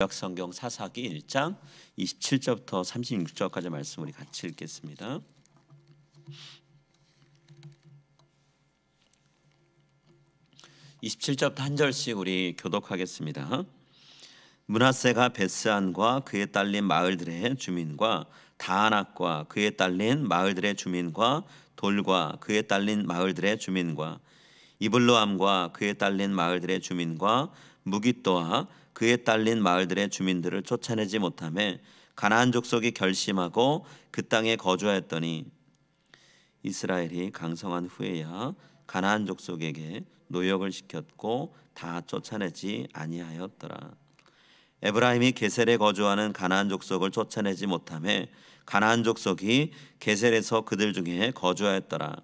구약성경 사사기 1장 27절부터 36절까지 말씀 우리 같이 읽겠습니다. (27절부터) 한 절씩 우리 교독하겠습니다. 므낫세가 베스안과 그에 딸린 마을들의 주민과 다아낙과 그에 딸린 마을들의 주민과 돌과 그에 딸린 마을들의 주민과 이블로암과 그에 딸린 마을들의 주민과 무깃도와 그에 딸린 마을들의 주민들을 쫓아내지 못하매 가나안 족속이 결심하고 그 땅에 거주하였더니 이스라엘이 강성한 후에야 가나안 족속에게 노역을 시켰고 다 쫓아내지 아니하였더라. 에브라임이 게셀에 거주하는 가나안 족속을 쫓아내지 못하매 가나안 족속이 게셀에서 그들 중에 거주하였더라.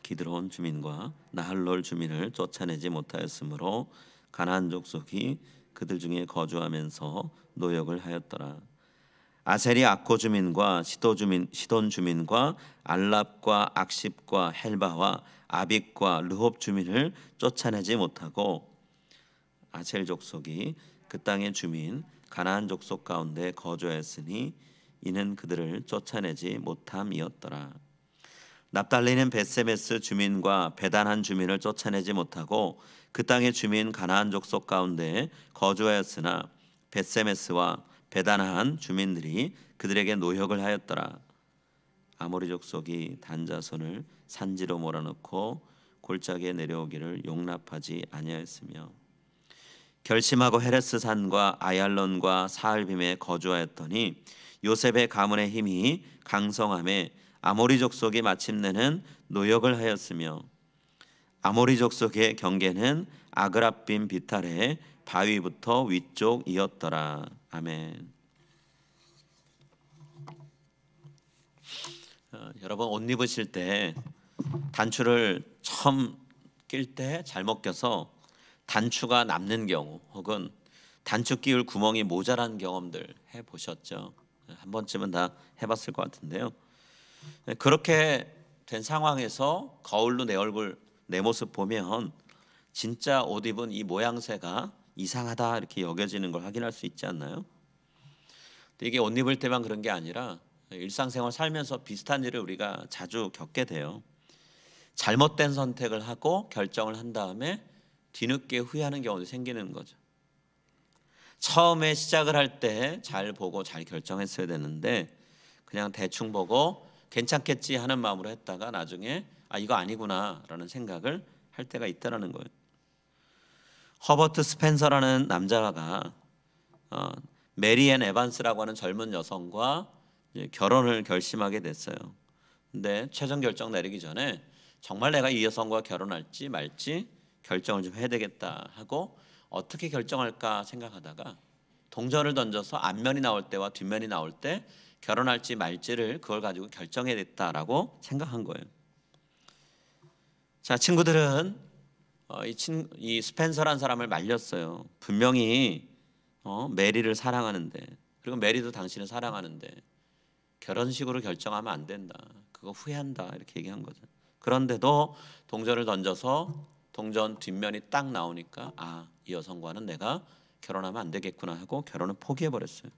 기드론 주민과 나할롤 주민을 쫓아내지 못하였으므로 가나안 족속이 그들 중에 거주하면서 노역을 하였더라. 아셀이 아코 주민과 시돈 주민과 알랍과 악십과 헬바와 아빅과 르홉 주민을 쫓아내지 못하고 아셀 족속이 그 땅의 주민 가나안 족속 가운데 거주하였으니 이는 그들을 쫓아내지 못함이었더라. 납달리는 벳세메스 주민과 베단한 주민을 쫓아내지 못하고 그 땅의 주민 가나안 족속 가운데 거주하였으나 벳세메스와 베단한 주민들이 그들에게 노역을 하였더라. 아모리 족속이 단 자손을 산지로 몰아넣고 골짜기에 내려오기를 용납하지 아니하였으며 결심하고 헤레스 산과 아얄론과 사알빔에 거주하였더니 요셉의 가문의 힘이 강성함에 아모리 족속이 마침내는 노역을 하였으며 아모리 족속의 경계는 아그랍빔 비탈의 바위부터 위쪽이었더라. 아멘. 여러분 옷 입으실 때 단추를 처음 낄 때 잘못 껴서 단추가 남는 경우 혹은 단추 끼울 구멍이 모자란 경험들 해보셨죠? 한 번쯤은 다 해봤을 것 같은데요. 그렇게 된 상황에서 거울로 내 얼굴 내 모습 보면 진짜 옷 입은 이 모양새가 이상하다 이렇게 여겨지는 걸 확인할 수 있지 않나요? 근데 이게 옷 입을 때만 그런 게 아니라 일상생활 살면서 비슷한 일을 우리가 자주 겪게 돼요. 잘못된 선택을 하고 결정을 한 다음에 뒤늦게 후회하는 경우도 생기는 거죠. 처음에 시작을 할 때 잘 보고 잘 결정했어야 되는데 그냥 대충 보고 괜찮겠지 하는 마음으로 했다가 나중에 이거 아니구나 라는 생각을 할 때가 있다는 거예요. 허버트 스펜서라는 남자가 메리앤 에반스라고 하는 젊은 여성과 결혼을 결심하게 됐어요. 근데 최종 결정 내리기 전에 정말 내가 이 여성과 결혼할지 말지 결정을 좀 해야 되겠다 하고 어떻게 결정할까 생각하다가 동전을 던져서 앞면이 나올 때와 뒷면이 나올 때 결혼할지 말지를 그걸 가지고 결정해야겠다라고 생각한 거예요. 자, 친구들은 이 스펜서라는 사람을 말렸어요. 분명히 메리를 사랑하는데 그리고 메리도 당신을 사랑하는데 결혼식으로 결정하면 안 된다. 그거 후회한다 이렇게 얘기한 거죠. 그런데도 동전을 던져서 동전 뒷면이 딱 나오니까 이 여성과는 내가 결혼하면 안 되겠구나 하고 결혼을 포기해버렸어요.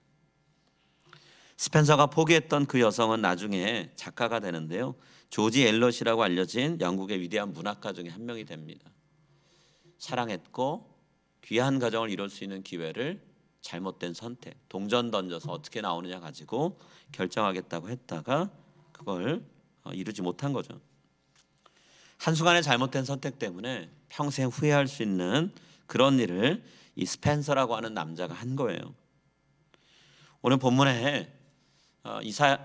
스펜서가 포기했던 그 여성은 나중에 작가가 되는데요. 조지 엘럿이라고 알려진 영국의 위대한 문학가 중에 한 명이 됩니다. 사랑했고 귀한 가정을 이룰 수 있는 기회를 잘못된 선택, 동전 던져서 어떻게 나오느냐 가지고 결정하겠다고 했다가 그걸 이루지 못한 거죠. 한순간의 잘못된 선택 때문에 평생 후회할 수 있는 그런 일을 이 스펜서라고 하는 남자가 한 거예요. 오늘 본문에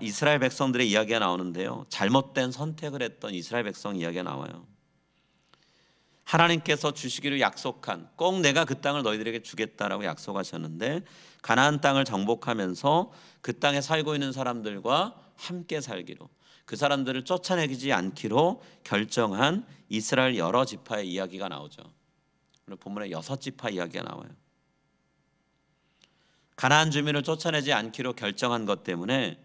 이스라엘 백성들의 이야기가 나오는데요. 잘못된 선택을 했던 이스라엘 백성 이야기가 나와요. 하나님께서 주시기로 약속한 꼭 내가 그 땅을 너희들에게 주겠다라고 약속하셨는데 가나안 땅을 정복하면서 그 땅에 살고 있는 사람들과 함께 살기로 그 사람들을 쫓아내지 않기로 결정한 이스라엘 여러 지파의 이야기가 나오죠. 오늘 본문에 6지파 이야기가 나와요. 가나안 주민을 쫓아내지 않기로 결정한 것 때문에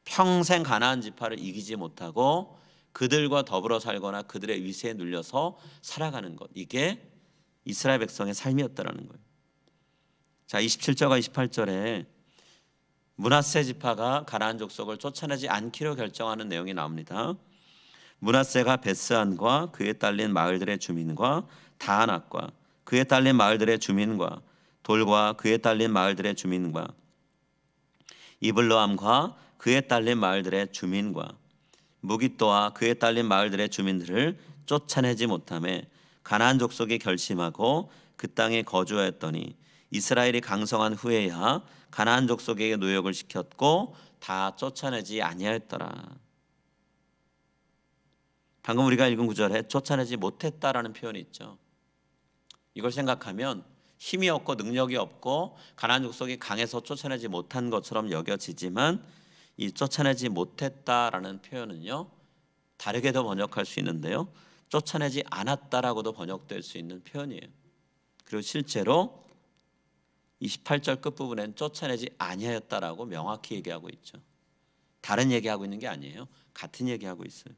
평생 가나안 지파를 이기지 못하고 그들과 더불어 살거나 그들의 위세에 눌려서 살아가는 것, 이게 이스라엘 백성의 삶이었다라는 거예요. 자, 27절과 28절에 므낫세 지파가 가나안 족속을 쫓아내지 않기로 결정하는 내용이 나옵니다. 므낫세가 베스안과 그에 딸린 마을들의 주민과 다하낫과 그에 딸린 마을들의 주민과 돌과 그에 딸린 마을들의 주민과 이블로암과 그에 딸린 마을들의 주민과 무깃도와 그에 딸린 마을들의 주민들을 쫓아내지 못하매 가나안 족속이 결심하고 그 땅에 거주하였더니 이스라엘이 강성한 후에야 가나안 족속에게 노역을 시켰고 다 쫓아내지 아니하였더라. 방금 우리가 읽은 구절에 쫓아내지 못했다라는 표현이 있죠. 이걸 생각하면 힘이 없고 능력이 없고 가나안 족속이 강해서 쫓아내지 못한 것처럼 여겨지지만 이 쫓아내지 못했다라는 표현은요, 다르게도 번역할 수 있는데요, 쫓아내지 않았다라고도 번역될 수 있는 표현이에요. 그리고 실제로 28절 끝부분엔 쫓아내지 아니하였다라고 명확히 얘기하고 있죠. 다른 얘기하고 있는 게 아니에요. 같은 얘기하고 있어요.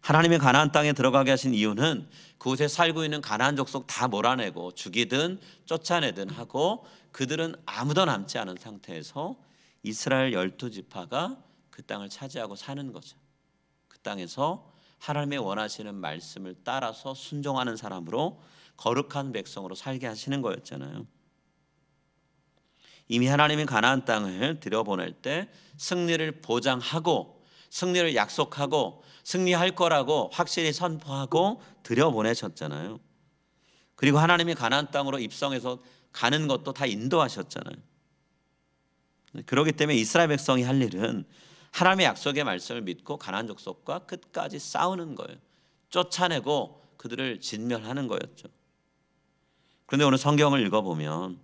하나님이 가나안 땅에 들어가게 하신 이유는 그곳에 살고 있는 가나안 족속 다 몰아내고 죽이든 쫓아내든 하고 그들은 아무도 남지 않은 상태에서 이스라엘 12지파가 그 땅을 차지하고 사는 거죠. 그 땅에서 하나님의 원하시는 말씀을 따라서 순종하는 사람으로 거룩한 백성으로 살게 하시는 거였잖아요. 이미 하나님이 가나안 땅을 들여보낼 때 승리를 보장하고 승리를 약속하고 승리할 거라고 확실히 선포하고 들여보내셨잖아요. 그리고 하나님이 가나안 땅으로 입성해서 가는 것도 다 인도하셨잖아요. 그렇기 때문에 이스라엘 백성이 할 일은 하나님의 약속의 말씀을 믿고 가나안 족속과 끝까지 싸우는 거예요. 쫓아내고 그들을 진멸하는 거였죠. 그런데 오늘 성경을 읽어보면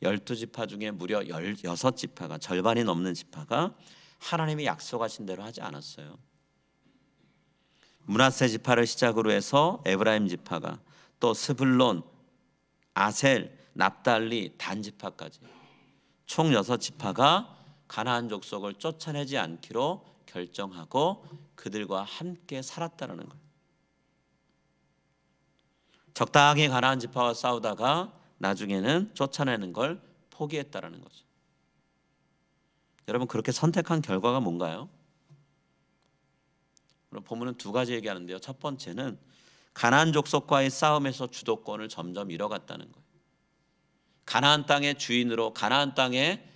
12지파 중에 무려 16지파가, 절반이 넘는 지파가 하나님이 약속하신 대로 하지 않았어요. 므낫세 지파를 시작으로 해서 에브라임 지파가, 또 스불론, 아셀, 납달리, 단 지파까지 총 6지파가 가나안 족속을 쫓아내지 않기로 결정하고 그들과 함께 살았다는 거예요. 적당히 가나안 지파와 싸우다가 나중에는 쫓아내는 걸 포기했다라는 거죠. 여러분, 그렇게 선택한 결과가 뭔가요? 오늘 본문은 두 가지 얘기하는데요. 첫 번째는 가나안 족속과의 싸움에서 주도권을 점점 잃어갔다는 거예요. 가나안 땅의 주인으로, 가나안 땅의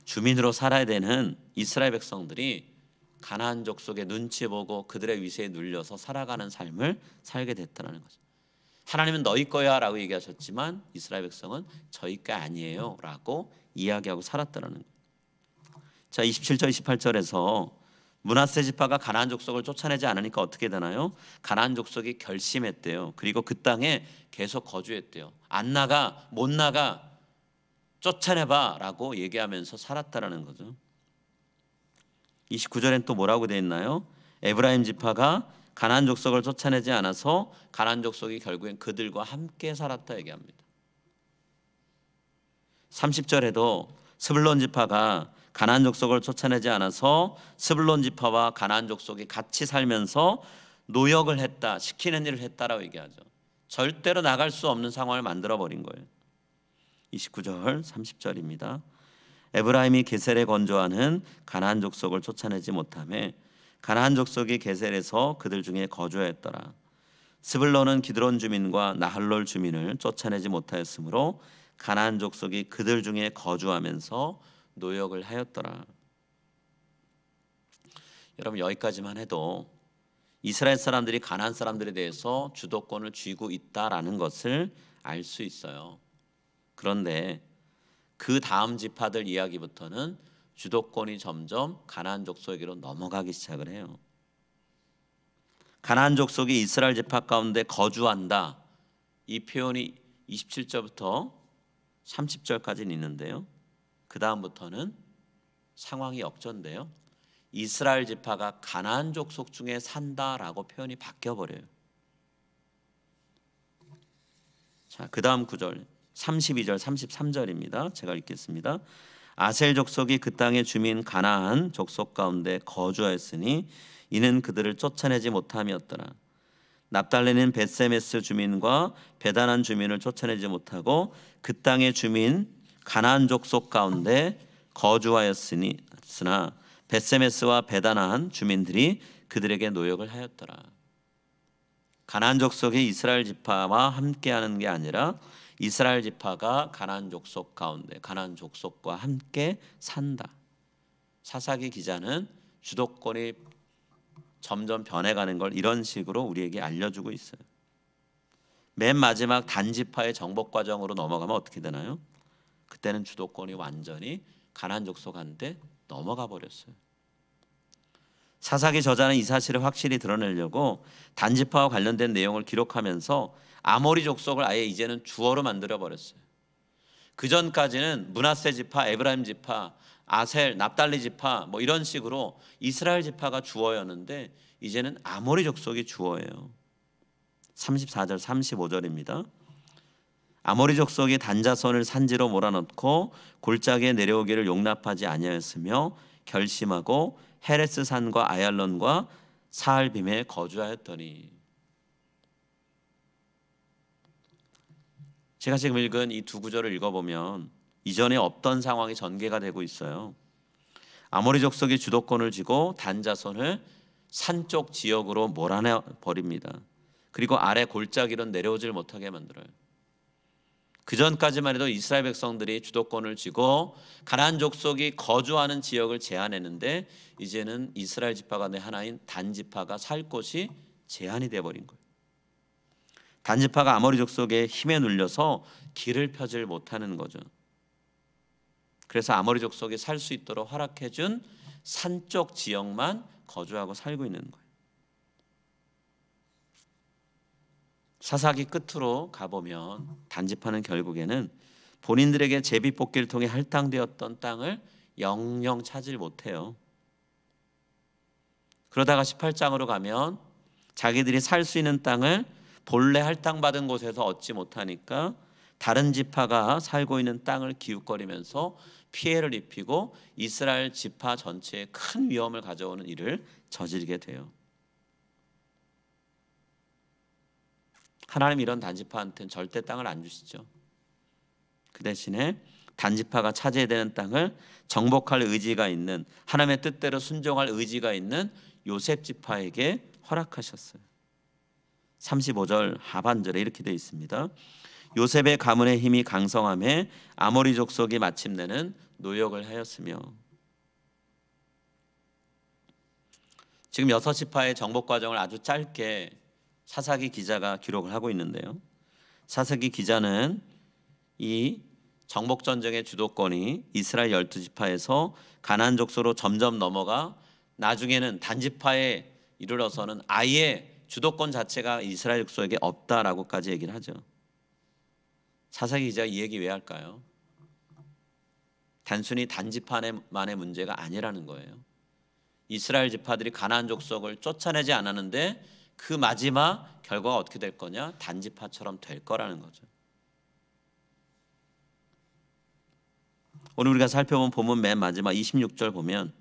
주민으로 살아야 되는 이스라엘 백성들이 가나안 족속의 눈치 보고 그들의 위세에 눌려서 살아가는 삶을 살게 됐다는 거죠. 하나님은 너희 거야 라고 얘기하셨지만 이스라엘 백성은 저희 거 아니에요 라고 이야기하고 살았다는 거예요. 자, 27절 28절에서 므낫세 지파가 가나안 족속을 쫓아내지 않으니까 어떻게 되나요? 가나안 족속이 결심했대요. 그리고 그 땅에 계속 거주했대요. 안 나가, 못 나가, 쫓아내봐 라고 얘기하면서 살았다라는 거죠. 29절엔 또 뭐라고 되어 있나요? 에브라임 지파가 가나안 족속을 쫓아내지 않아서 가나안 족속이 결국엔 그들과 함께 살았다 얘기합니다. 30절에도 스불론 지파가 가나안 족속을 쫓아내지 않아서 스불론 지파와 가나안 족속이 같이 살면서 노역을 했다, 시키는 일을 했다라고 얘기하죠. 절대로 나갈 수 없는 상황을 만들어버린 거예요. 29절 30절입니다. 에브라임이 게셀에 건조하는 가나안 족속을 쫓아내지 못하며 가나안 족속이 게셀에서 그들 중에 거주하였더라. 스불론은 기드론 주민과 나할롤 주민을 쫓아내지 못하였으므로 가나안 족속이 그들 중에 거주하면서 노역을 하였더라. 여러분, 여기까지만 해도 이스라엘 사람들이 가나안 사람들에 대해서 주도권을 쥐고 있다라는 것을 알 수 있어요. 그런데 그 다음 지파들 이야기부터는 주도권이 점점 가나안 족속에게로 넘어가기 시작을 해요. 가나안 족속이 이스라엘 지파 가운데 거주한다, 이 표현이 27절부터 30절까지는 있는데요, 그 다음부터는 상황이 역전돼요. 이스라엘 지파가 가나안 족속 중에 산다라고 표현이 바뀌어버려요. 자, 그 다음 구절 32절 33절입니다. 제가 읽겠습니다. 아셀 족속이 그 땅의 주민 가나안 족속 가운데 거주하였으니 이는 그들을 쫓아내지 못함이었더라. 납달리는 벳세메스 주민과 베다난 주민을 쫓아내지 못하고 그 땅의 주민 가나안 족속 가운데 거주하였으나 벳세메스와 베다난 주민들이 그들에게 노역을 하였더라. 가나안 족속이 이스라엘 지파와 함께하는 게 아니라 이스라엘 지파가 가나안 족속 가운데 가나안 족속과 함께 산다. 사사기 기자는 주도권이 점점 변해가는 걸 이런 식으로 우리에게 알려주고 있어요. 맨 마지막 단지파의 정복 과정으로 넘어가면 어떻게 되나요? 그때는 주도권이 완전히 가나안 족속한테 넘어가 버렸어요. 사사기 저자는 이 사실을 확실히 드러내려고 단지파와 관련된 내용을 기록하면서 아모리 족속을 아예 이제는 주어로 만들어 버렸어요. 그 전까지는 므낫세 지파, 에브라임 지파, 아셀, 납달리 지파 뭐 이런 식으로 이스라엘 지파가 주어였는데 이제는 아모리 족속이 주어예요. 34절 35절입니다. 아모리 족속이 단자손을 산지로 몰아넣고 골짜기에 내려오기를 용납하지 아니하였으며 결심하고 헤레스 산과 아얄론과 사알빔에 거주하였더니. 제가 지금 읽은 이 두 구절을 읽어보면 이전에 없던 상황이 전개가 되고 있어요. 아모리 족속이 주도권을 쥐고 단자손을 산 쪽 지역으로 몰아내 버립니다. 그리고 아래 골짜기로 내려오질 못하게 만들어요. 그 전까지만 해도 이스라엘 백성들이 주도권을 쥐고 가나안 족속이 거주하는 지역을 제한했는데 이제는 이스라엘 지파 가운데 하나인 단지파가 살 곳이 제한이 되어버린 거예요. 단지파가 아모리 족속의 힘에 눌려서 길을 펴질 못하는 거죠. 그래서 아모리 족속이 살 수 있도록 허락해준 산 쪽 지역만 거주하고 살고 있는 거예요. 사사기 끝으로 가보면 단지파는 결국에는 본인들에게 제비뽑기를 통해 할당되었던 땅을 영영 차질 못해요. 그러다가 18장으로 가면 자기들이 살 수 있는 땅을 본래 할당받은 곳에서 얻지 못하니까 다른 지파가 살고 있는 땅을 기웃거리면서 피해를 입히고 이스라엘 지파 전체에 큰 위험을 가져오는 일을 저지르게 돼요. 하나님 이런 단지파한테는 절대 땅을 안 주시죠. 그 대신에 단지파가 차지해야 되는 땅을 정복할 의지가 있는, 하나님의 뜻대로 순종할 의지가 있는 요셉 지파에게 허락하셨어요. 35절 하반절에 이렇게 되어 있습니다. 요셉의 가문의 힘이 강성함에 아모리 족속이 마침내는 노역을 하였으며. 지금 6지파의 정복 과정을 아주 짧게 사사기 기자가 기록을 하고 있는데요. 사사기 기자는 이 정복 전쟁의 주도권이 이스라엘 12지파에서 가나안 족속으로 점점 넘어가 나중에는 단지파에 이르러서는 아예 주도권 자체가 이스라엘 족속에게 없다라고까지 얘기를 하죠. 사사기 기자가 이 얘기 왜 할까요? 단순히 단지파만의 문제가 아니라는 거예요. 이스라엘 지파들이 가나안 족속을 쫓아내지 않았는데 그 마지막 결과가 어떻게 될 거냐? 단지파처럼 될 거라는 거죠. 오늘 우리가 살펴본 본문 맨 마지막 26절 보면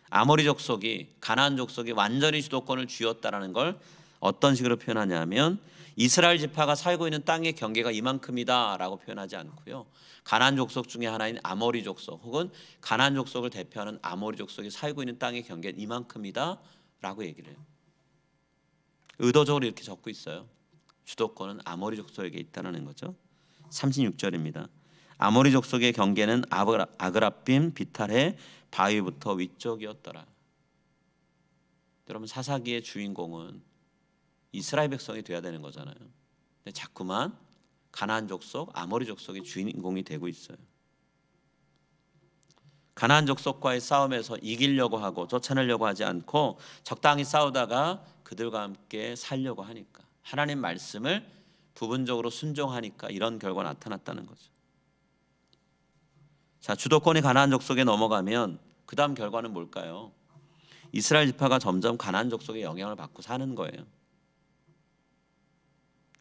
아모리 족속이 가나안 족속이 완전히 주도권을 쥐었다라는 걸 어떤 식으로 표현하냐면 이스라엘 지파가 살고 있는 땅의 경계가 이만큼이다라고 표현하지 않고요. 가나안 족속 중에 하나인 아모리 족속 혹은 가나안 족속을 대표하는 아모리 족속이 살고 있는 땅의 경계는 이만큼이다라고 얘기를 해요. 의도적으로 이렇게 적고 있어요. 주도권은 아모리 족속에게 있다는 거죠. 36절입니다. 아모리 족속의 경계는 아그라빔 비탈의 바위부터 위쪽이었더라. 여러분 사사기의 주인공은 이스라엘 백성이 돼야 되는 거잖아요. 근데 자꾸만 가나안 족속, 아모리 족속이 주인공이 되고 있어요. 가나안 족속과의 싸움에서 이기려고 하고 쫓아내려고 하지 않고 적당히 싸우다가 그들과 함께 살려고 하니까, 하나님 말씀을 부분적으로 순종하니까 이런 결과가 나타났다는 거죠. 자, 주도권이 가나안 족속에 넘어가면 그 다음 결과는 뭘까요? 이스라엘 지파가 점점 가나안 족속의 영향을 받고 사는 거예요.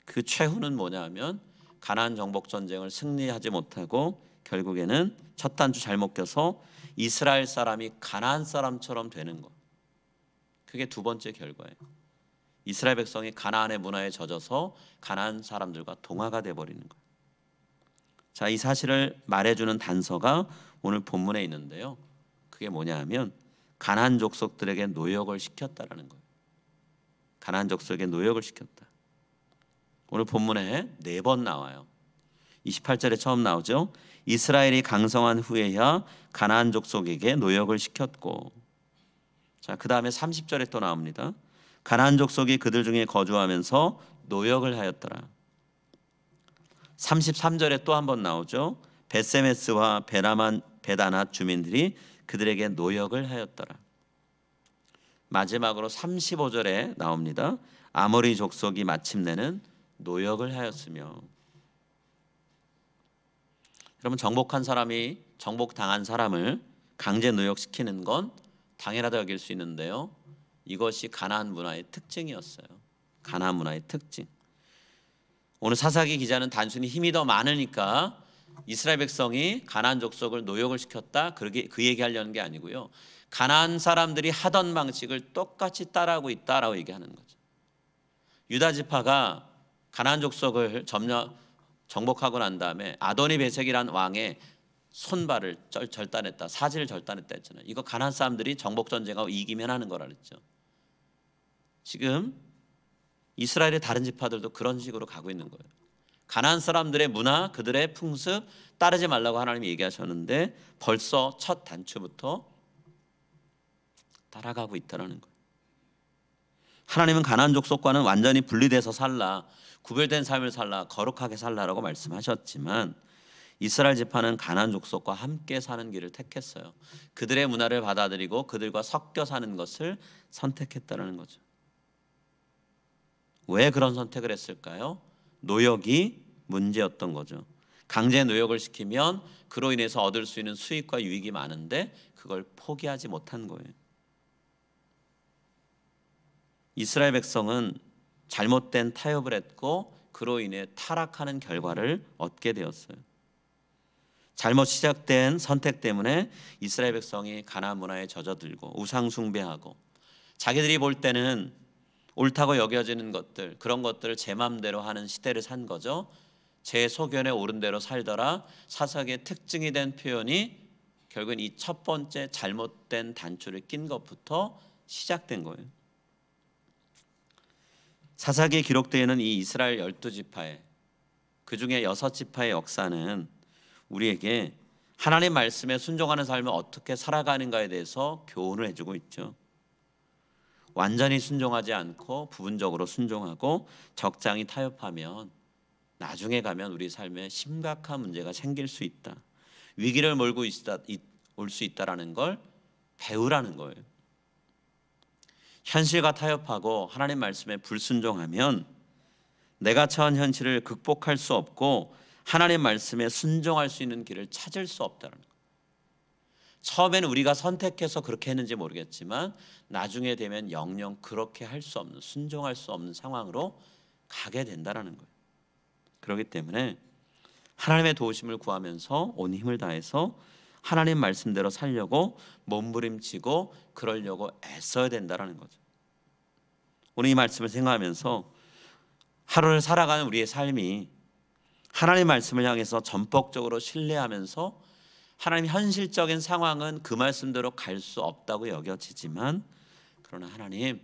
그 최후는 뭐냐면 가나안 정복 전쟁을 승리하지 못하고 결국에는 첫 단추 잘못 껴서 이스라엘 사람이 가나안 사람처럼 되는 것. 그게 두 번째 결과예요. 이스라엘 백성이 가나안의 문화에 젖어서 가나안 사람들과 동화가 돼 버리는 거예요. 자, 이 사실을 말해주는 단서가 오늘 본문에 있는데요. 그게 뭐냐 하면 가나안 족속들에게 노역을 시켰다라는 거예요. 가나안 족속에게 노역을 시켰다. 오늘 본문에 4번 나와요. 28절에 처음 나오죠. 이스라엘이 강성한 후에야 가나안 족속에게 노역을 시켰고, 자, 그 다음에 30절에 또 나옵니다. 가나안 족속이 그들 중에 거주하면서 노역을 하였더라. 33절에 또 한 번 나오죠. 벳세메스와 베다낫 주민들이 그들에게 노역을 하였더라. 마지막으로 35절에 나옵니다. 아모리 족속이 마침내는 노역을 하였으며. 여러분, 정복한 사람이 정복당한 사람을 강제 노역시키는 건 당연하다 여길 수 있는데요. 이것이 가나안 문화의 특징이었어요. 가나안 문화의 특징. 오늘 사사기 기자는 단순히 힘이 더 많으니까 이스라엘 백성이 가나안 족속을 노역을 시켰다 그 얘기하려는 게 아니고요. 가나안 사람들이 하던 방식을 똑같이 따라하고 있다라고 얘기하는 거죠. 유다 지파가 가나안 족속을 정복하고 난 다음에 아도니 베섹이란 왕의 손발을 절단했다, 사지를 절단했다 했잖아요. 이거 가나안 사람들이 정복 전쟁하고 이기면 하는 거라 그랬죠. 지금 이스라엘의 다른 지파들도 그런 식으로 가고 있는 거예요. 가나안 사람들의 문화, 그들의 풍습 따르지 말라고 하나님이 얘기하셨는데 벌써 첫 단추부터 따라가고 있다는 거예요. 하나님은 가나안 족속과는 완전히 분리돼서 살라, 구별된 삶을 살라, 거룩하게 살라라고 말씀하셨지만 이스라엘 지파는 가나안 족속과 함께 사는 길을 택했어요. 그들의 문화를 받아들이고 그들과 섞여 사는 것을 선택했다는 거죠. 왜 그런 선택을 했을까요? 노역이 문제였던 거죠. 강제 노역을 시키면 그로 인해서 얻을 수 있는 수익과 유익이 많은데 그걸 포기하지 못한 거예요. 이스라엘 백성은 잘못된 타협을 했고 그로 인해 타락하는 결과를 얻게 되었어요. 잘못 시작된 선택 때문에 이스라엘 백성이 가나안 문화에 젖어들고 우상 숭배하고 자기들이 볼 때는 옳다고 여겨지는 것들, 그런 것들을 제 맘대로 하는 시대를 산 거죠. 제 소견에 옳은 대로 살더라. 사사기의 특징이 된 표현이 결국은 이 첫 번째 잘못된 단추를 낀 것부터 시작된 거예요. 사사기에 기록되어 있는 이 이스라엘 12지파의 그중에 6지파의 역사는 우리에게 하나님 말씀에 순종하는 삶을 어떻게 살아가는가에 대해서 교훈을 해주고 있죠. 완전히 순종하지 않고 부분적으로 순종하고 적당히 타협하면 나중에 가면 우리 삶에 심각한 문제가 생길 수 있다. 위기를 몰고 올 수 있다라는 걸 배우라는 거예요. 현실과 타협하고 하나님 말씀에 불순종하면 내가 처한 현실을 극복할 수 없고 하나님 말씀에 순종할 수 있는 길을 찾을 수 없다는 거예요. 처음에는 우리가 선택해서 그렇게 했는지 모르겠지만 나중에 되면 영영 그렇게 할 수 없는, 순종할 수 없는 상황으로 가게 된다는 거예요. 그렇기 때문에 하나님의 도우심을 구하면서 온 힘을 다해서 하나님 말씀대로 살려고 몸부림치고 그러려고 애써야 된다는 거죠. 오늘 이 말씀을 생각하면서 하루를 살아가는 우리의 삶이 하나님 말씀을 향해서 전폭적으로 신뢰하면서 하나님 현실적인 상황은 그 말씀대로 갈 수 없다고 여겨지지만 그러나 하나님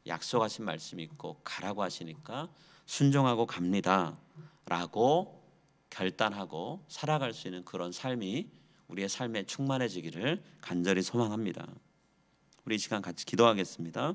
약속하신 말씀이 있고 가라고 하시니까 순종하고 갑니다 라고 결단하고 살아갈 수 있는 그런 삶이 우리의 삶에 충만해지기를 간절히 소망합니다. 우리 이 시간 같이 기도하겠습니다.